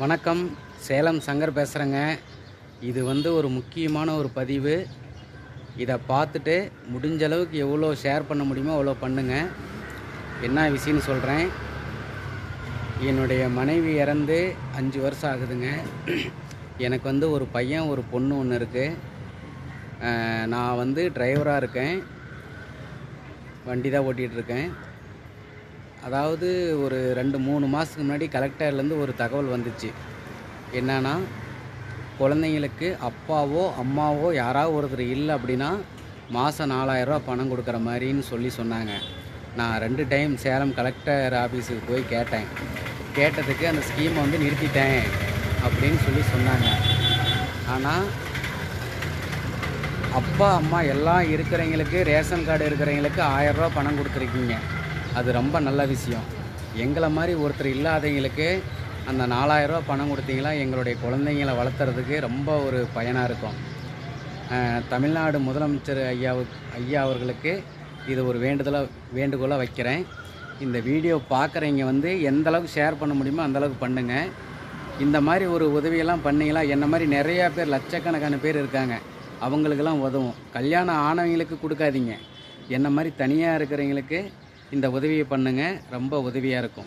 வணக்கம். சேலம் சங்கர் பேசுகிறேங்க. இது ஒரு முக்கியமான ஒரு பதிவு. இதை பார்த்துட்டு முடிஞ்ச அளவுக்கு எவ்வளோ ஷேர் பண்ண முடியுமோ அவ்வளோ பண்ணுங்க. என்ன விஷயம்னு சொல்கிறேன். என்னுடைய மனைவி இறந்து 5 வருஷம் ஆகுதுங்க. எனக்கு ஒரு பையன் ஒரு பொண்ணு ஒன்று இருக்குது. நான் டிரைவராக இருக்கேன். வண்டி தான் ஓட்டிகிட்ருக்கேன். அதாவது ஒரு 2-3 மாதத்துக்கு முன்னாடி கலெக்டர்லேருந்து ஒரு தகவல் வந்துச்சு. என்னன்னா, குழந்தைங்களுக்கு அப்பாவோ அம்மாவோ யாராவது ஒருத்தர் இல்லை அப்படின்னா மாதம் 4000 ரூபா பணம் கொடுக்குற மாதிரின்னு சொன்னாங்க. நான் 2 டைம் சேலம் கலெக்டர் ஆஃபீஸுக்கு போய் கேட்டேன். கேட்டதுக்கு அந்த ஸ்கீமை நிறுத்திட்டேன் அப்படின்னு சொன்னாங்க. ஆனால் அப்பா அம்மா எல்லாம் இருக்கிறவங்களுக்கு, ரேஷன் கார்டு இருக்கிறவங்களுக்கு 1000 ரூபா பணம் கொடுத்துருக்கீங்க. அது ரொம்ப நல்ல விஷயம். எங்களை மாதிரி ஒருத்தர் இல்லாதவங்களுக்கு அந்த 4000 ரூபா பணம் கொடுத்தீங்களா எங்களுடைய குழந்தைங்களை வளர்த்துறதுக்கு ரொம்ப ஒரு பயனாக இருக்கும். தமிழ்நாடு முதலமைச்சர் ஐயா அவர்களுக்கு இது ஒரு வேண்டுகோளாக வைக்கிறேன். இந்த வீடியோ பார்க்குறவங்க எந்த அளவுக்கு ஷேர் பண்ண முடியுமோ அந்தளவுக்கு பண்ணுங்கள். இந்த மாதிரி ஒரு உதவியெல்லாம் பண்ணிங்களா என்ன மாதிரி நிறையா பேர், லட்சக்கணக்கான பேர் இருக்காங்க. அவங்களுக்கெல்லாம் உதவும். கல்யாணம் ஆனவங்களுக்கு கொடுக்காதீங்க. என்ன மாதிரி தனியாக இருக்கிறவங்களுக்கு இந்த உதவியை பண்ணுங்கள். ரொம்ப உதவியாக இருக்கும்.